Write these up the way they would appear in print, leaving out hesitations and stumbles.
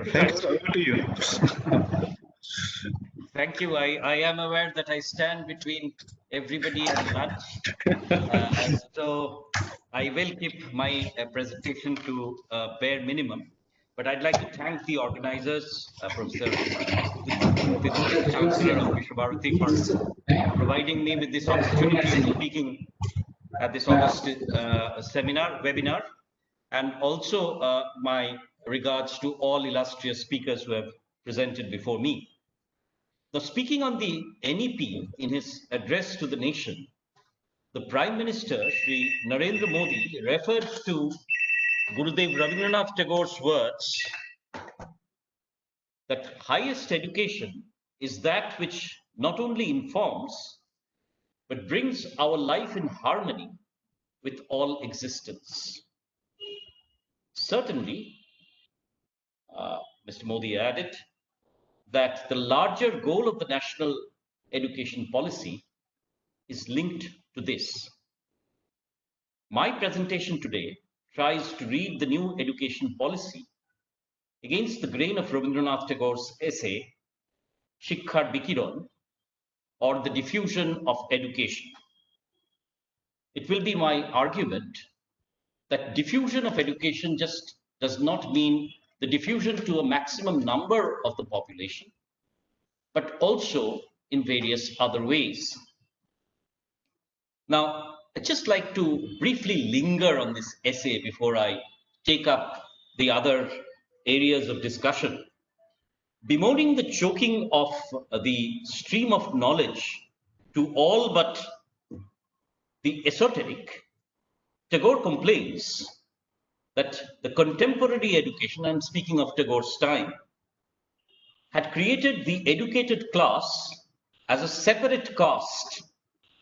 Thanks. Over to you. Thank you. I am aware that I stand between everybody and lunch. So I will keep my presentation to bare minimum. But I'd like to thank the organizers, Professor Vice Chancellor of Visva-Bharati, for providing me with this opportunity of speaking at this August webinar, and also my regards to all illustrious speakers who have presented before me. Now, speaking on the NEP in his address to the nation, the Prime Minister, Sri Narendra Modi, referred to Gurudev Ravindranath Tagore's words that highest education is that which not only informs, but brings our life in harmony with all existence. Certainly, Mr. Modi added that the larger goal of the national education policy is linked to this. My presentation today tries to read the new education policy against the grain of Ravindranath Tagore's essay, Shikhar Bikiron, or the diffusion of education. It will be my argument that diffusion of education just does not mean the diffusion to a maximum number of the population, but also in various other ways. Now, I'd just like to briefly linger on this essay before I take up the other areas of discussion. Bemoaning the choking of the stream of knowledge to all but the esoteric, Tagore complains that the contemporary education, I'm speaking of Tagore's time, had created the educated class as a separate caste,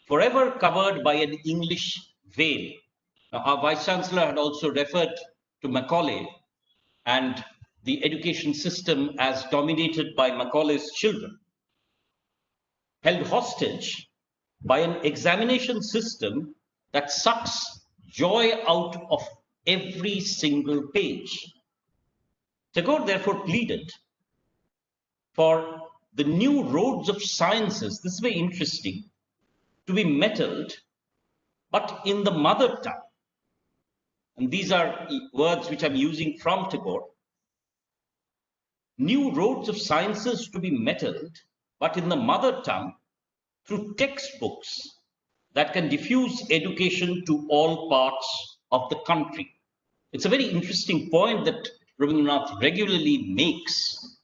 forever covered by an English veil. Now, our Vice Chancellor had also referred to Macaulay and the education system as dominated by Macaulay's children, held hostage by an examination system that sucks joy out of every single page. Tagore therefore pleaded for the new roads of sciences, this is very interesting, to be metalled, but in the mother tongue. And these are words which I'm using from Tagore. New roads of sciences to be metalled, but in the mother tongue, through textbooks that can diffuse education to all parts of the country. It's a very interesting point that Ravindranath regularly makes,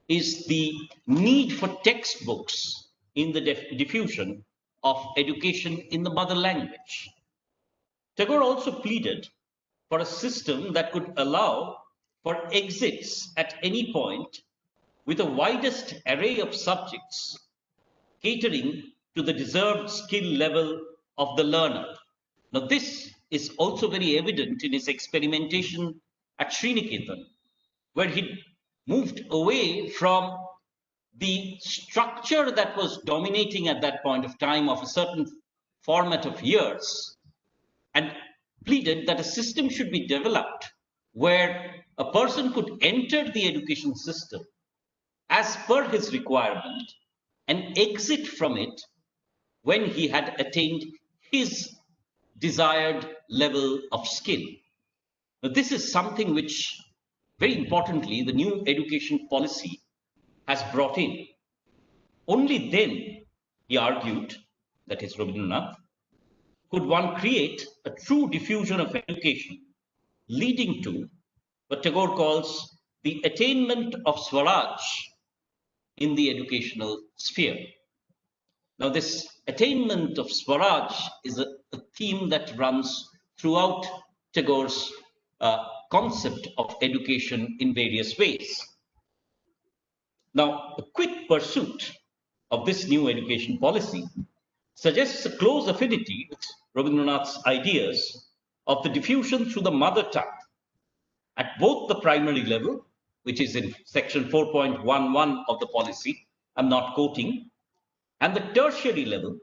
is the need for textbooks in the diffusion of education in the mother language. Tagore also pleaded for a system that could allow for exits at any point with the widest array of subjects, catering to the deserved skill level of the learner. Now, this is also very evident in his experimentation at Sriniketan, where he moved away from the structure that was dominating at that point of time of a certain format of years, and pleaded that a system should be developed where a person could enter the education system as per his requirement and exit from it when he had attained his desired level of skill. Now, this is something which, very importantly, the new education policy has brought in. Only then, he argued, that is Ravindranath, could one create a true diffusion of education leading to what Tagore calls the attainment of Swaraj in the educational sphere. Now, this attainment of Swaraj is a theme that runs throughout Tagore's concept of education in various ways. Now, a quick pursuit of this new education policy suggests a close affinity with Ravindranath's ideas of the diffusion through the mother tongue at both the primary level, which is in section 4.11 of the policy, I'm not quoting, and the tertiary level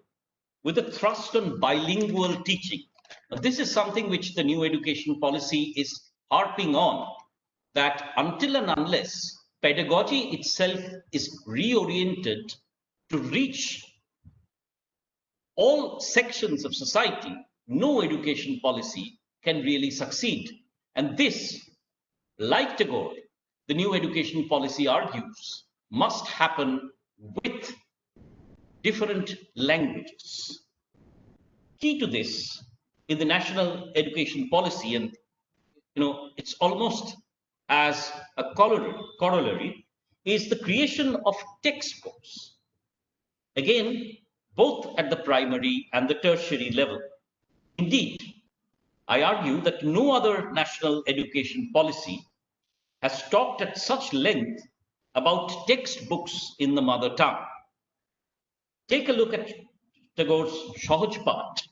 with a thrust on bilingual teaching. Now, this is something which the new education policy is harping on, that until and unless pedagogy itself is reoriented to reach all sections of society, no education policy can really succeed. And this, like Tagore, the new education policy argues, must happen with different languages. Key to this in the national education policy, and it's almost as a corollary, is the creation of textbooks. Again, both at the primary and the tertiary level. Indeed, I argue that no other national education policy has talked at such length about textbooks in the mother tongue. Take a look at Tagore's Sahajpat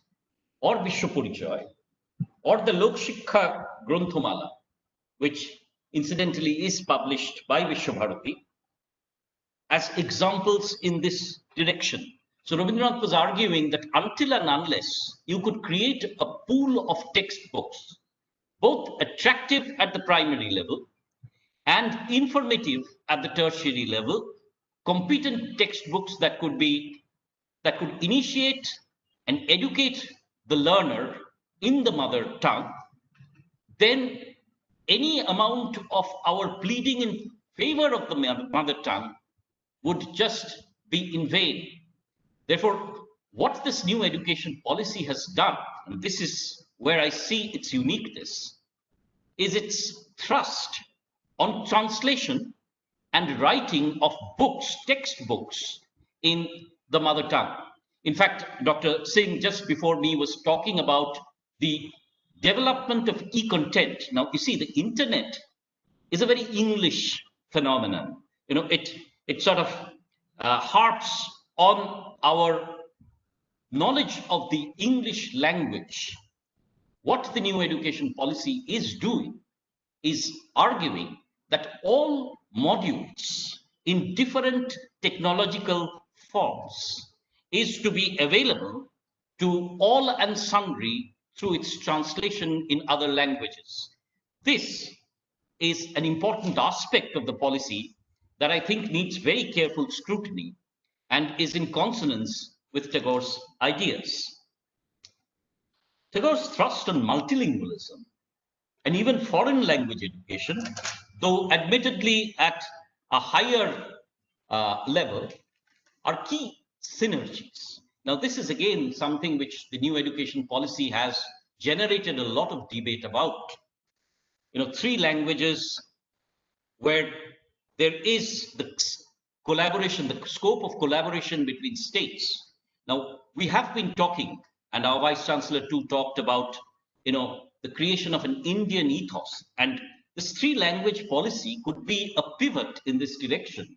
or Vishwapurijoy or the Lokshikha Granthomala, which incidentally is published by Visva-Bharati, as examples in this direction. So Ravindranath was arguing that until and unless you could create a pool of textbooks, both attractive at the primary level and informative at the tertiary level, competent textbooks that could initiate and educate the learner in the mother tongue, then any amount of our pleading in favor of the mother tongue would just be in vain. Therefore, what this new education policy has done, and this is where I see its uniqueness, is its thrust on translation and writing of books, textbooks in the mother tongue. In fact, Dr. Singh just before me was talking about the development of e-content. Now, you see, the internet is a very English phenomenon. It sort of harps on our knowledge of the English language. What the new education policy is doing is arguing that all modules in different technological forms is to be available to all and sundry through its translation in other languages. This is an important aspect of the policy that I think needs very careful scrutiny and is in consonance with Tagore's ideas. Tagore's thrust on multilingualism and even foreign language education, though admittedly at a higher level, are key synergies. Now, this is again something which the new education policy has generated a lot of debate about. Three languages where there is the collaboration, the scope of collaboration between states. Now, we have been talking, and our Vice Chancellor too talked about, the creation of an Indian ethos. And this three-language policy could be a pivot in this direction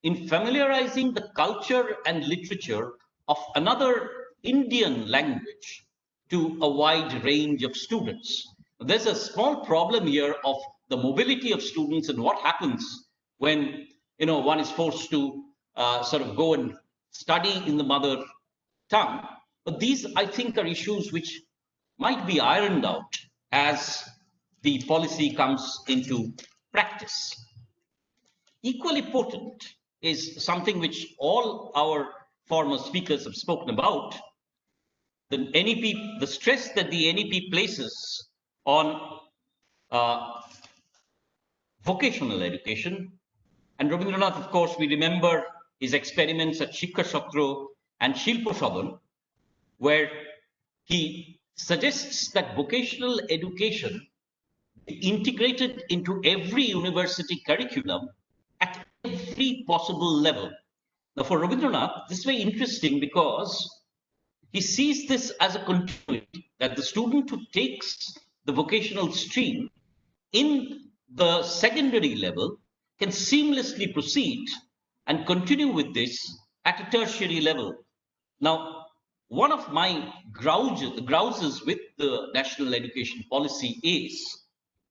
in familiarizing the culture and literature of another Indian language to a wide range of students. There's a small problem here of the mobility of students and what happens when one is forced to sort of go and study in the mother tongue. But these, I think, are issues which might be ironed out as the policy comes into practice. Equally potent is something which all our former speakers have spoken about, the NEP, the stress that the NEP places on vocational education. And Ravindranath, of course, we remember his experiments at Shiksha-Satra and Shilpa-Sadan, where he suggests that vocational education be integrated into every university curriculum at every possible level. Now, for Ravindranath, this is very interesting because he sees this as a continuity, that the student who takes the vocational stream in the secondary level can seamlessly proceed and continue with this at a tertiary level. Now, one of my grouses with the national education policy is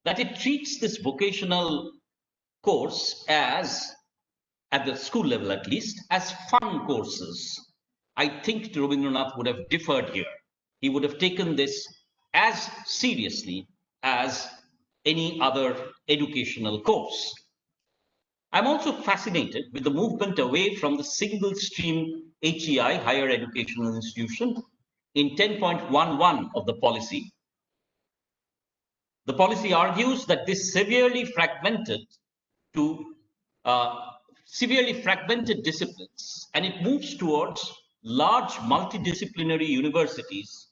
that it treats this vocational course as, at the school level at least, as fun courses. I think Ravindranath would have differed here. He would have taken this as seriously as any other educational course. I'm also fascinated with the movement away from the single stream HEI, higher educational institution, in 10.11 of the policy. The policy argues that this to severely fragmented disciplines, and it moves towards large multidisciplinary universities,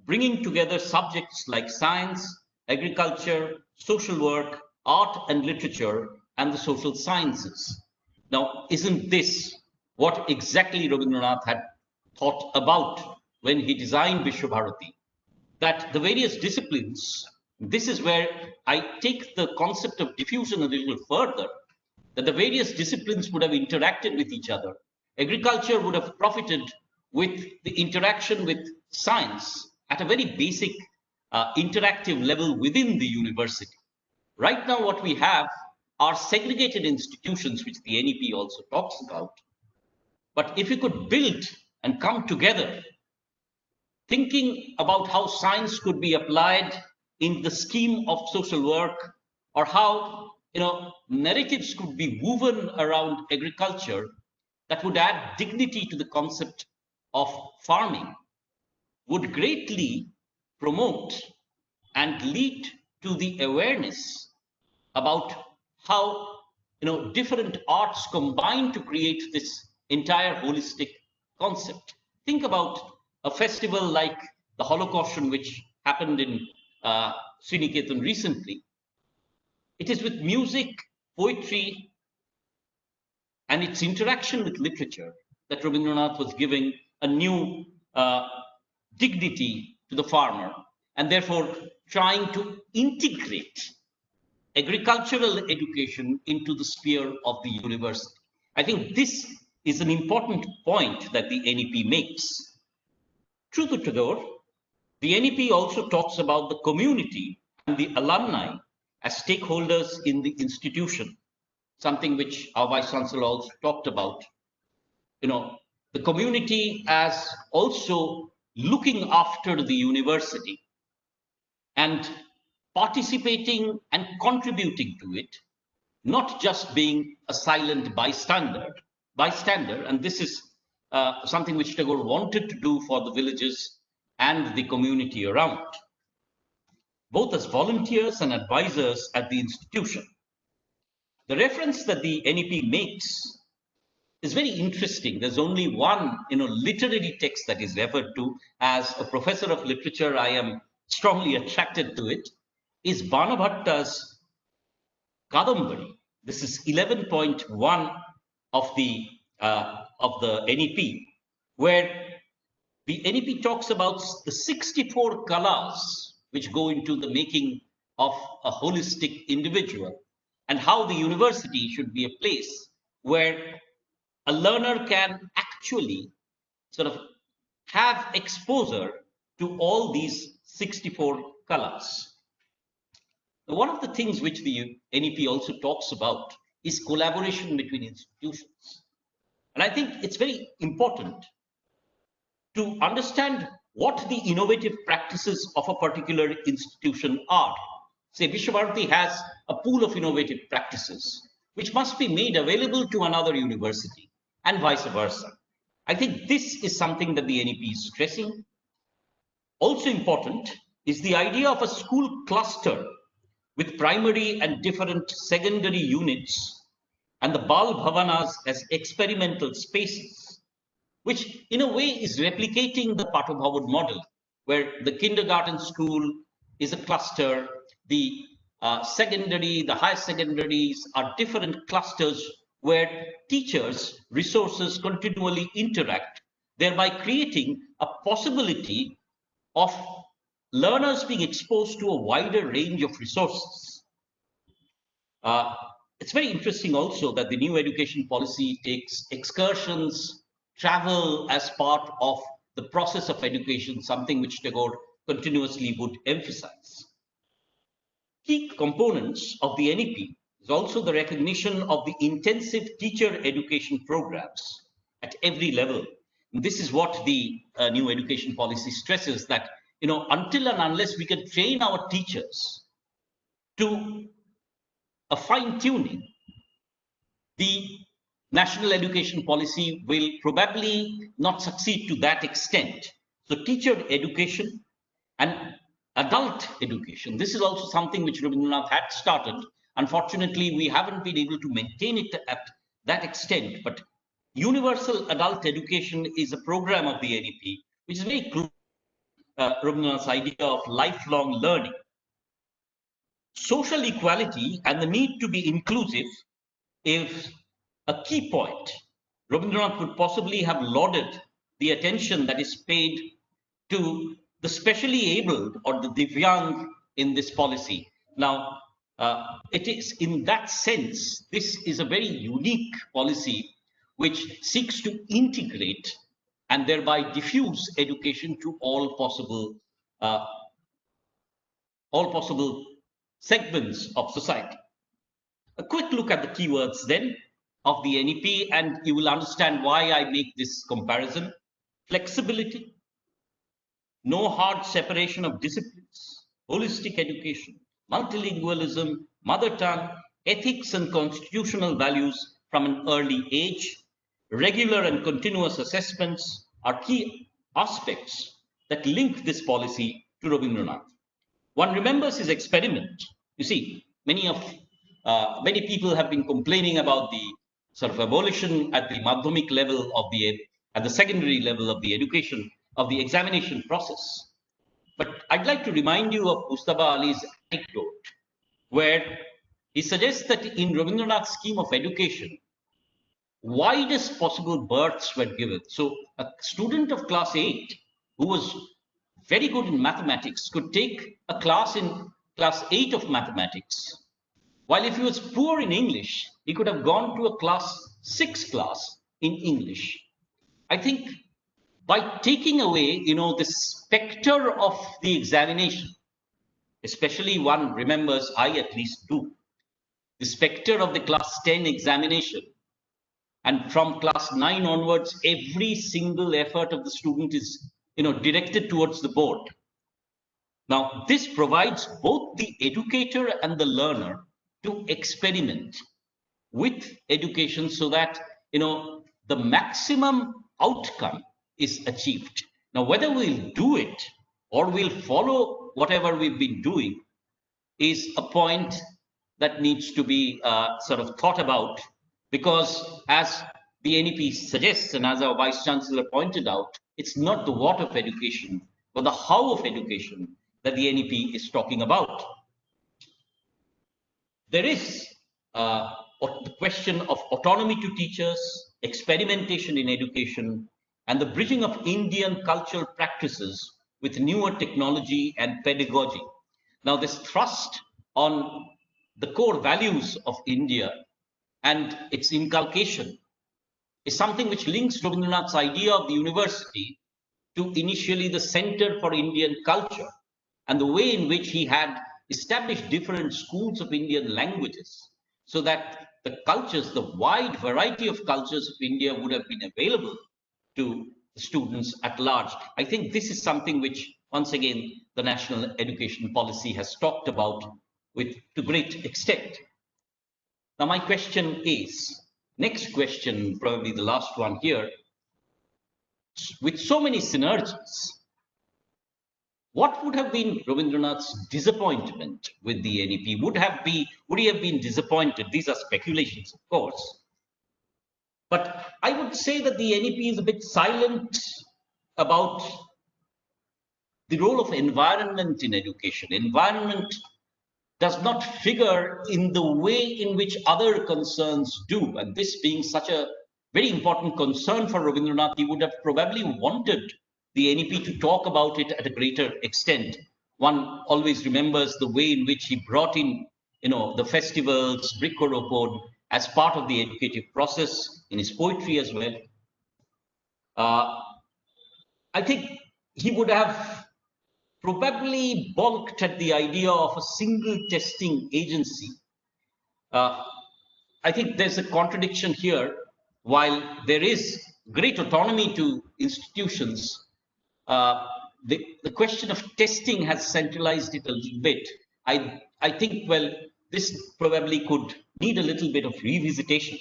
bringing together subjects like science, agriculture, social work, art and literature, and the social sciences. Now, isn't this what exactly Ravindranath had thought about when he designed Visva-Bharati? That the various disciplines, this is where I take the concept of diffusion a little further, that the various disciplines would have interacted with each other. Agriculture would have profited with the interaction with science at a very basic interactive level within the university. Right now, what we have are segregated institutions, which the NEP also talks about. But if you could build and come together, thinking about how science could be applied in the scheme of social work, or how narratives could be woven around agriculture that would add dignity to the concept of farming, would greatly promote and lead to the awareness about how different arts combine to create this entire holistic concept. Think about a festival like the Holocaution, which happened in Sriniketan recently. It is with music, poetry, and its interaction with literature that Ravindranath was giving a new dignity to the farmer, and therefore trying to integrate agricultural education into the sphere of the university. I think this is an important point that the NEP makes. True to Tagore, the NEP also talks about the community and the alumni as stakeholders in the institution, something which our Vice Chancellor also talked about. The community as also looking after the university and participating and contributing to it, not just being a silent bystander. And this is something which Tagore wanted to do for the villages and the community around, both as volunteers and advisors at the institution. The reference that the NEP makes is very interesting. There's only one literary text that is referred to. As a professor of literature, I am strongly attracted to it, is Banabhatta's Kadambari. This is 11.1 of the NEP, where the NEP talks about the 64 kalas which go into the making of a holistic individual, and how the university should be a place where a learner can actually sort of have exposure to all these 64 kalas. One of the things which the NEP also talks about is collaboration between institutions. And I think it's very important to understand what the innovative practices of a particular institution are. Say, Visva-Bharati has a pool of innovative practices which must be made available to another university, and vice versa. I think this is something that the NEP is stressing. Also important is the idea of a school cluster with primary and different secondary units, and the Bal Bhavanas as experimental spaces, which in a way is replicating the Patobhavud model, where the kindergarten school is a cluster, the secondary, the higher secondaries are different clusters where teachers, resources continually interact, thereby creating a possibility of learners being exposed to a wider range of resources. It's very interesting also that the new education policy takes excursions, travel as part of the process of education, something which Tagore continuously would emphasize. Key components of the NEP is also the recognition of the intensive teacher education programs at every level. And this is what the new education policy stresses, that until and unless we can train our teachers to a fine tuning, the national education policy will probably not succeed to that extent. So teacher education and adult education, this is also something which Ravindranath had started. Unfortunately, we haven't been able to maintain it at that extent, but universal adult education is a program of the NEP, which is very close to Ravindranath's idea of lifelong learning. Social equality and the need to be inclusive is a key point. Ravindranath would possibly have lauded the attention that is paid to the specially abled or the Divyang in this policy. Now, it is in that sense, this is a very unique policy which seeks to integrate and thereby diffuse education to all possible segments of society. A quick look at the keywords then of the NEP, and you will understand why I make this comparison. Flexibility, no hard separation of disciplines, holistic education, multilingualism, mother tongue, ethics and constitutional values from an early age, regular and continuous assessments are key aspects that link this policy to Ravindranath. One remembers his experiment. You see, many people have been complaining about the sort of abolition at the madhyamik level of at the secondary level of the education of the examination process. But I'd like to remind you of Mustafa Ali's anecdote, where he suggests that in Ravindranath's scheme of education, widest possible berths were given. So a student of class 8 who was very good in mathematics could take a class in class 8 of mathematics. While if he was poor in English, he could have gone to a class 6 class in English. I think by taking away, the specter of the examination, especially one remembers, I at least do, the specter of the class 10 examination, and from class 9 onwards, every single effort of the student is, directed towards the board. Now, this provides both the educator and the learner to experiment with education so that, the maximum outcome is achieved. Now, whether we'll do it or we'll follow whatever we've been doing is a point that needs to be sort of thought about, because as the NEP suggests, and as our Vice Chancellor pointed out, it's not the what of education, but the how of education that the NEP is talking about. There is the question of autonomy to teachers, experimentation in education, and the bridging of Indian cultural practices with newer technology and pedagogy. Now, this thrust on the core values of India and its inculcation is something which links Ravindranath's idea of the university to initially the Center for Indian Culture and the way in which he had established different schools of Indian languages so that the cultures, the wide variety of cultures of India would have been available to students at large. I think this is something which, once again, the national education policy has talked about to great extent. Now, my question is, next question, probably the last one here, with so many synergies, what would have been Ravindranath's disappointment with the NEP? Would he have been disappointed? These are speculations, of course. But I would say that the NEP is a bit silent about the role of environment in education. Environment does not figure in the way in which other concerns do. And this being such a very important concern for Ravindranath, he would have probably wanted the NEP to talk about it at a greater extent. One always remembers the way in which he brought in, the festivals, Brikharopon, as part of the educative process in his poetry as well. I think he would have probably balked at the idea of a single testing agency. I think there's a contradiction here. While there is great autonomy to institutions, the question of testing has centralized it a little bit. I I think, well, this probably could need a little bit of revisitation.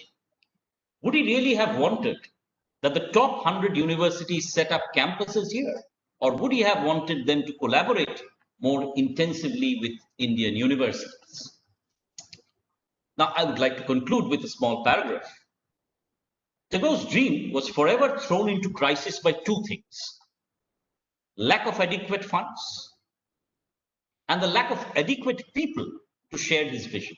Would he really have wanted that the top 100 universities set up campuses here? Or would he have wanted them to collaborate more intensively with Indian universities? Now, I would like to conclude with a small paragraph. Tagore's dream was forever thrown into crisis by two things: lack of adequate funds and the lack of adequate people to share his vision.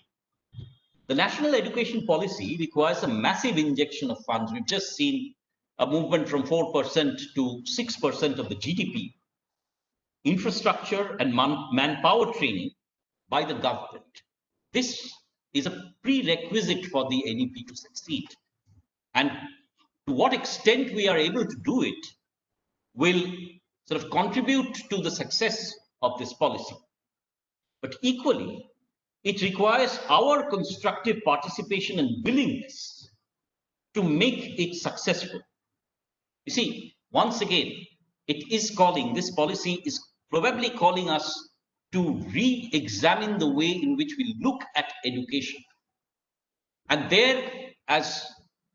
The national education policy requires a massive injection of funds. We've just seen a movement from 4% to 6% of the GDP, infrastructure and manpower training by the government. This is a prerequisite for the NEP to succeed. And to what extent we are able to do it will sort of contribute to the success of this policy. But equally, it requires our constructive participation and willingness to make it successful. You see, once again, this policy is probably calling us to re-examine the way in which we look at education. And there, as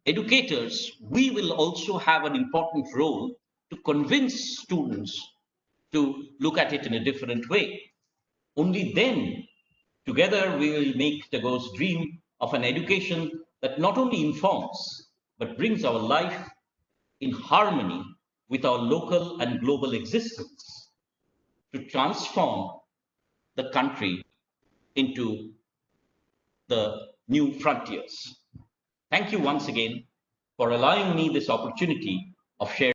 educators, we will also have an important role to convince students to look at it in a different way. Only then, together, we will make Tagore's dream of an education that not only informs, but brings our life in harmony with our local and global existence to transform the country into the new frontiers. Thank you once again for allowing me this opportunity of sharing.